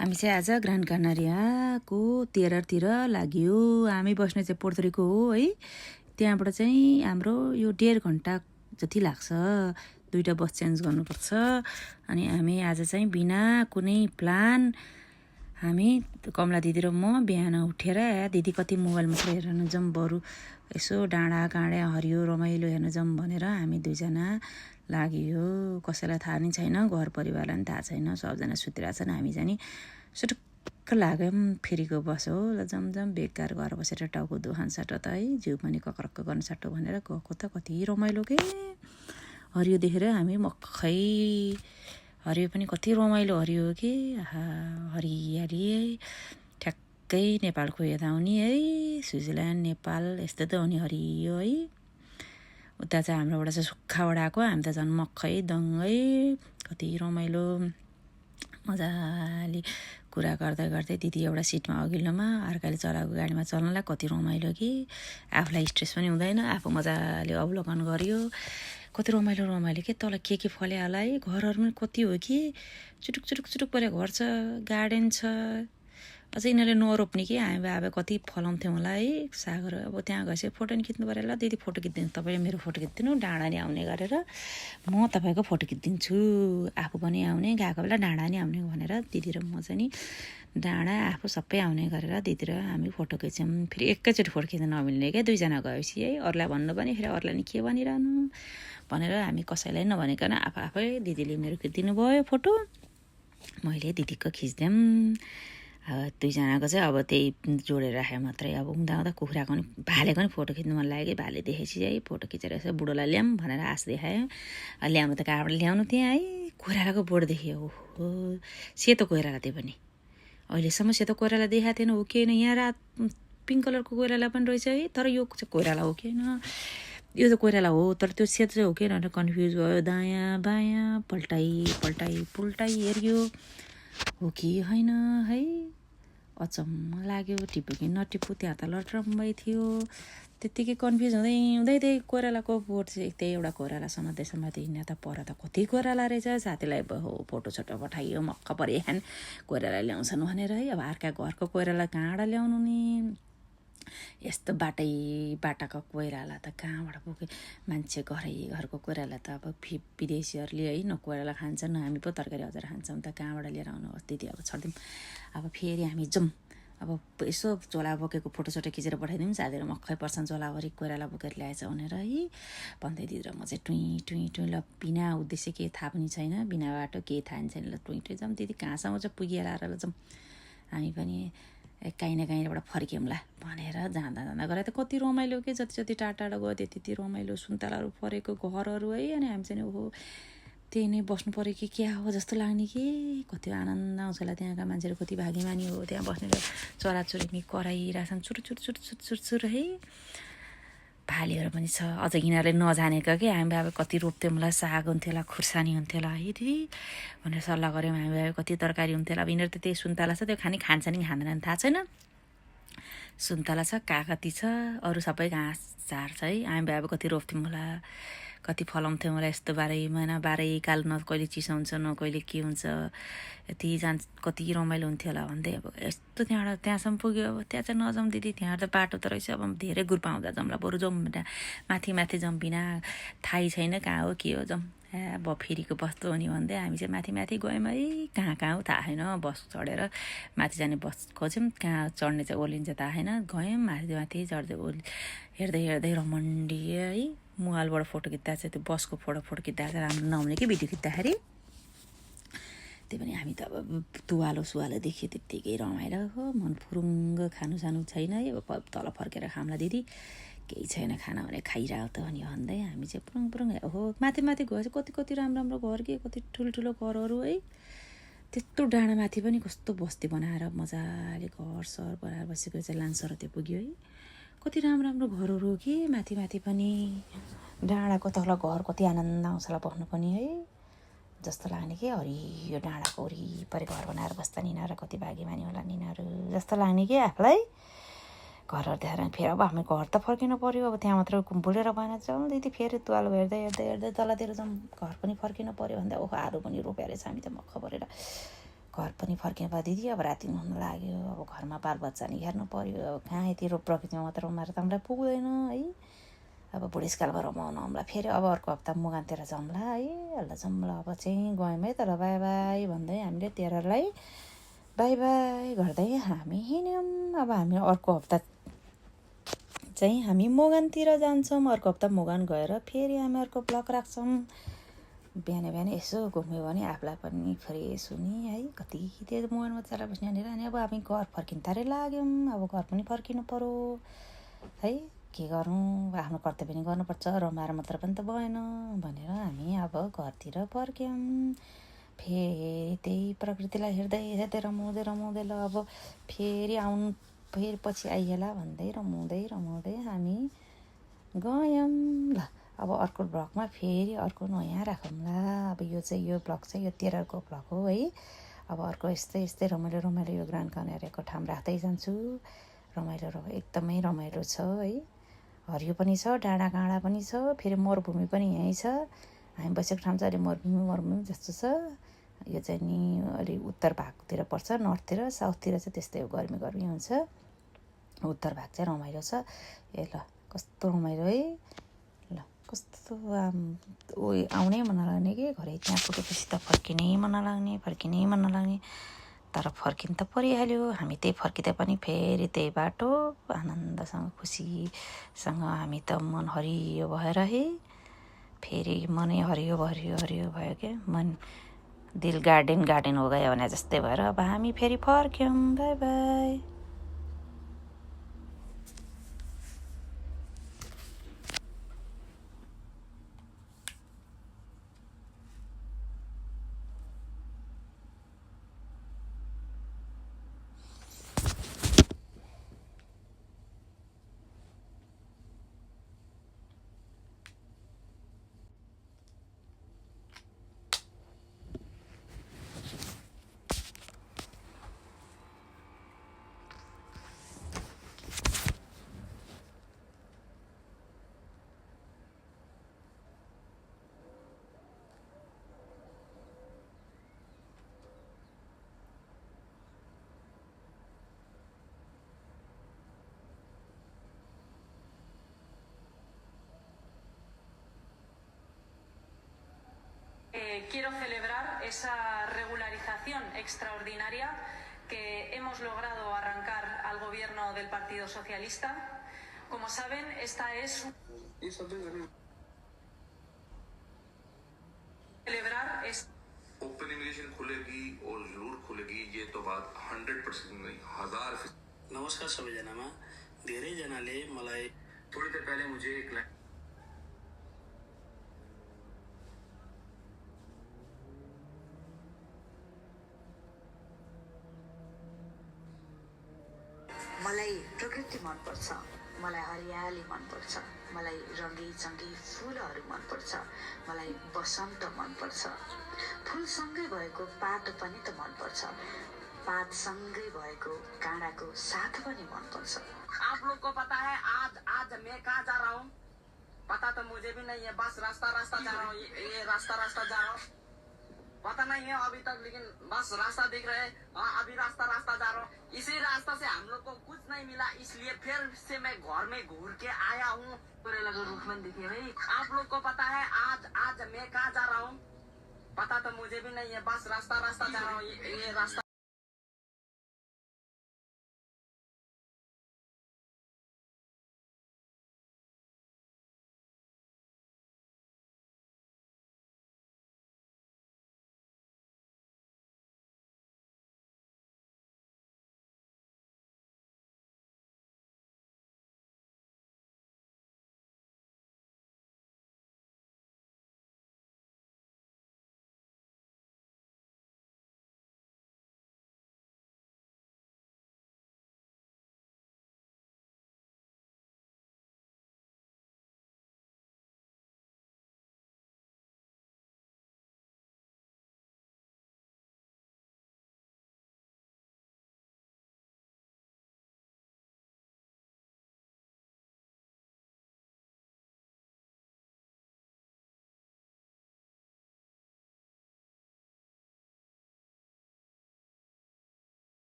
हामी चाहिँ आज ग्रान्ड कनारियाको तेह्रतिर लाग्यो। हामी बस्ने चाहिँ पोर्तरीको हो है। त्यहाँबाट चाहिँ हाम्रो यो 1.5 घन्टा जति लाग्छ। 2टा बस चेन्ज गर्नुपर्छ। अनि हामी आज चाहिँ बिना कुनै प्लान हामी कमला दिदी र म बिहान उठेर दिदी कति मोबाइल मात्र हेर्न जाउँ, बरु यसो डाँडा काँडे हरियो रमाइलो हेर्न जाउँ भनेर हामी दुईजना लाग्यो। कसैलाई थाहा नै छैन, घर परिवारलाई पनि थाहा छैन, सबजना सुतिरहेछन्। हामी चाहिँ नि सुटुक्क लाग्यौँ। फेरिको बस हो, ल जमजम बेकार घर बसेर टाउको दुखान साटो त है, जिउ पनि कक्रक्क गर्न साटो भनेर गएको त कति रमाइलो के। हरियो देखेर हामी मक्खै, हरियो पनि कति रमाइलो हरियो हो कि। हरियाली ठ्याक्कै नेपालको यता आउने है, स्विजरल्यान्ड नेपाल यस्तो त हो नि हरियो है। उता चाहिँ हाम्रोबाट चाहिँ सुक्खाबाट आएको, हामी त झन् मक्खै दङ्गै। कति रमाइलो मजाले कुरा गर्दै गर्दै दिदी एउटा सिटमा अघिल्लोमा, अर्काले चलाएको गाडीमा चल्नलाई कति रमाइलो कि। आफूलाई स्ट्रेस पनि हुँदैन, आफू मजाले अवलोकन गरियो। कति रमाइलो के। तल के फल्या होला है, घरहरू पनि कति हो कि। चुटुक चुटुक चुटुक परे घर छ, गार्डन छ। अझै यिनीहरूले नरोप्ने कि हामी बाबा कति फलाउँथ्यौँ होला है सागहरू। अब त्यहाँ गएपछि फोटो नि खिच्नु पऱ्यो। ल दिदी फोटो खिचिदिनु, तपाईँले मेरो फोटो खिचिदिनु, डाँडा नि आउने गरेर म तपाईँको फोटो खिचिदिन्छु। आफू पनि आउने, गएको बेला डाँडा नि आउने भनेर दिदी र म चाहिँ नि डाँडा आफू सबै आउने गरेर दिदी र हामी फोटो खिच्यौँ। फेरि एकैचोटि फोटो खिच्न नमिल्ने क्या, दुईजना गएपछि है। अरूलाई भन्नु पनि फेरि अरूलाई नि के भनिरहनु भनेर हामी कसैलाई नभनिकन आफै दिदीले मेरो खिचिदिनु भयो फोटो, मैले दिदीको खिच्दियौँ। दुईजनाको चाहिँ अब त्यही जोडेर राखेँ मात्रै। अब हुँदा कुखुराको नि भालेको नि फोटो खिच्नु मन लाग्यो कि। भाले देखेपछि है फोटो खिचेर यसो बुढोलाई ल्याऊँ भनेर आश देखाएँ। ल्याउनु त कहाँबाट ल्याउनु, त्यहाँ है कोइरालाको बोर्ड देखेँ। ओहो, सेतो कोइराला त्यो पनि। अहिलेसम्म सेतो कोइराला देखाएको थिएन हो कि होइन। यहाँ रात पिङ्क कलरको कोइराला पनि रहेछ है, तर यो चाहिँ कोइराला हो कि होइन। यो त कोइराला हो, तर त्यो सेतो चाहिँ हो कि होइन कन्फ्युज भयो। दायाँ बायाँ पुल्टाइ हेऱ्यो, हो कि होइन है। अचम्म लाग्यो, टिप्यो कि नटिप्यो। त्यहाँ त लटरम्मै थियो। त्यत्तिकै कन्फ्युज हुँदै त्यही कोइरालाको बोट चाहिँ त्यही एउटा कोइराला समात्दै हिँड्ने त पर त कति कोइराला रहेछ। साथीलाई फोटो छोटो पठाइयो, मक्क परे खान कोइराला ल्याउँछन् भनेर है। अब अर्का घरको कोइराला कहाँबाट ल्याउनु नि। यस्तो बाटाको कोइराला त कहाँबाट पुग्यो। मान्छे घरको कोइराला त अब विदेशीहरूले है न कोइराला खान्छन्, हामी पो तरकारी हजुर खान्छौँ त कहाँबाट लिएर आउनु। दिदी अब छरिदिउँ। अब फेरि हामी जाउँ, अब यसो झोला बोकेको फोटोसोटो खिचेर पठाइदिउँ। साथीहरू मक्खै पर्छन् झोलाभरि कोइराला बोकेर ल्याएछ भनेर है भन्दै दिदी र म चाहिँ टुई ल बिना उद्देश्य केही थाहा पनि छैन, बिना बाटो केही थाहा छैन। ल टुई जाउँ दिदी, कहाँसम्म चाहिँ पुगिहालेर ल जाउँ। हामी पनि काहीँ न काहीँबाट फर्क्यौँला भनेर जाँदा गरे त कति रमाइलो के। जति टाढा गयो त्यति रमाइलो। सुन्तलाहरू परेको घरहरू है। अनि हामी चाहिँ ओहो त्यही नै बस्नु पऱ्यो कि क्या हो जस्तो लाग्ने कि। कति आनन्द आउँछ होला। त्यहाँका मान्छेहरू कति भागीमानी हो, त्यहाँ बस्नेर चराचुरुङ्गी कराइरहेछन् चुर है। भालेहरू पनि छ। अझ यिनीहरूले नजानेको कि हामी बाबा कति रोप्थ्यौँ होला, साग हुन्थ्यो होला, खुर्सानी हुन्थ्यो होला है दिदी भनेर सल्लाह गऱ्यौँ। हामी बाबा कति तरकारी हुन्थ्यो होला। अब यिनीहरू त त्यही सुन्तला छ, त्यो खान्छ नि खाँदैन थाहा छैन। सुन्तला छ, काकती छ, अरू सबै घाँस झार छ है। हामी बाबा कति रोप्थ्यौँ होला, कति फलाउँथ्यौँ होला। यस्तो 12 महिना 12 काल, न कहिले चिसो हुन्छ न कहिले के हुन्छ। यति कति रमाइलो हुन्थ्यो होला भन्दै अब यस्तो त्यहाँसम्म पुग्यो। अब त्यहाँ चाहिँ नजाउँ दिदी, त्यहाँ त बाटो त रहेछ। अब धेरै ग्रुप आउँदा जाउँला, बरु जाउँ माथि जाउँ, बिना थाहै छैन कहाँ हो के हो, जाउँ। अब फेरिको बस त हो नि भन्दै हामी चाहिँ माथि गयौँ है। कहाँ हो थाहा छैन। बस चढेर माथि जाने बस खोज्यौँ, कहाँ चढ्ने चाहिँ ओर्लिन्छ थाहा छैन। गयौँ माथि चढ्दै हेर्दै रमण्डी है। मोबाइलबाट फोटो खिच्दा चाहिँ त्यो बसको फोटो खिच्दा चाहिँ राम्रो नहुने कि भिडियो खिच्दाखेरि। त्यही पनि हामी त अब तुवालो देख्यो त्यत्तिकै रमाइलो हो। मन फुरुङ्ग, खानु छैन है। अब तल फर्केर खाउँला दिदी, केही छैन खाना भने खाइरहेको त अनि भन्दै हामी चाहिँ पुरुङ हो माथि गएपछि कति राम्रो घर के, कति ठुल्ठुलो घरहरू है। त्यत्रो डाँडा माथि पनि कस्तो बस्ती बनाएर मजाले घर सर बनाएर बसेको चाहिँ लान्सर त्यो पुग्यो है। कति राम्रो घरहरू हो कि माथि पनि। डाँडाको तल घर कति आनन्द आउँछ होला बस्नु पनि है जस्तो लाग्ने कि। हरियो डाँडाको वरिपरि घर बनाएर बस्दा यिनीहरू कति भागीमानी होला यिनीहरू जस्तो लाग्ने कि आफूलाई। घरहरू देखाएर फेरि अब हामी घर त फर्किनु पऱ्यो। अब त्यहाँ मात्र बुढेर भएन, जाउँ दिदी फेरि तुवालो हेर्दै तलतिर जाउँ, घर पनि फर्किनु पऱ्यो भन्दा ओहो आलु पनि रोपेर छ। हामी त मक्ख परेर घर पनि फर्किनु भयो दिदी। अब राति हुन लाग्यो, अब घरमा बालबच्चा नि हेर्नु पऱ्यो। अब कहाँ यति प्रकृतिमा मात्र रमाएर त हामीलाई पुग्दैन है। अब बुढेसकालमा रमाउनु हामीलाई फेरि अब अर्को हप्ता मुगानतिर जाउँला है। ल जाउँ ल, अब चाहिँ गयौँ है। तर बाई बाई भन्दै हामीले तेह्रलाई बाई बाई गर्दै हामी हिँड्यौँ। अब हामी अर्को हप्ता चाहिँ हामी मुगानतिर जान्छौँ। अर्को हप्ता मुगान गएर फेरि हामी अर्को ब्लक राख्छौँ। बिहान बिहान यसो घुम्यो भने आफूलाई पनि फ्रेस हुने है। कति त्यो मुगानमा चला बस्ने भनेर अनि अब हामी घर फर्किनु तारै लाग्यौँ। अब घर पनि फर्किनु पऱ्यो है। के गरौँ, आफ्नो कर्तव्य पनि गर्नुपर्छ, रमाएर मात्र पनि त भएन भनेर हामी अब घरतिर फर्क्यौँ। फेरि त्यही प्रकृतिलाई हेर्दै हेर्दै रमाउँदै ल अब फेरि फेरि पछि आइएला भन्दै रमाउँदै हामी गयौँ। ल अब अर्को ब्लकमा फेरि अर्को नयाँ राखौँला। अब यो चाहिँ यो ब्लक चाहिँ यो 13को ब्लक हो है। अब अर्को यस्तै रमाइलो यो ग्रान्ड कन्याको ठाउँ राख्दै जान्छु। रमाइलो एकदमै रमाइलो छ है। हरियो पनि छ, डाँडा काँडा पनि छ, फेरि मरुभूमि पनि यहीँ छ। हामी बसेको ठाउँ चाहिँ अलि मरुभूमि जस्तो छ। यो चाहिँ नि अलि उत्तर भागतिर पर्छ, नर्थतिर। साउथतिर चाहिँ त्यस्तै हो, गर्मी हुन्छ। उत्तर भाग चाहिँ रमाइलो छ। ए ल कस्तो रमाइलो है। ल कस्तो आउनै मन नलाग्ने कि घरै त्यहाँ पुगेपछि त फर्किनै मन नलाग्ने। तर फर्किनु त परिहाल्यो। हामी त्यही फर्किँदा पनि फेरि त्यही बाटो आनन्दसँग खुसीसँग हामी त मन हरियो भएर है। फेरि मनै हरियो भयो क्या। मन दिल गार्डन हो गयो भने जस्तै भएर अब हामी फेरि फर्क्यौँ। Bye bye. Quiero celebrar esa regularización extraordinaria que hemos logrado arrancar al gobierno del Partido Socialista. Como saben, esta es celebrar es open immigration खुलेगी और जरूर खुलेगी, ये तो बात 100% नहीं 1000%। नमस्कार सबैजनामा। धेरैजनाले मलाई थोड़ी देर पहले मुझे एक मलाई प्रकृति मनपर्छ, मलाई हरियाली मनपर्छ, मलाई रङ्गी-चङ्गी फुलहरू मनपर्छ, मलाई बसन्त मनपर्छ। फुलसँगै भएको पातो पनि त मनपर्छ, पातसँगै भएको काँडाको साथ पनि मनपर्छ। आप लोग को पता है आज मैं कहाँ जा रहा हूँ? पता तो मुझे भी नहीं है, बस रास्ता जा रहा हूँ। ये रास्ता जा रहा हूँ, पता नहीं है अभी तक, लेकिन बस रास्ता दिख रहा है। अभी रास्ता जा रहा हूँ। इसी रास्ता से हम लोग को कुछ नहीं मिला, इसलिए फिर से मैं घर में घूर के आया हूँ। रुखमा देखे भाई। आप लोग को पता है आज मैं कहाँ जा रहा हूँ? पता तो मुझे भी नहीं है, बस रास्ता जा रहा हूँ। ये रास्ता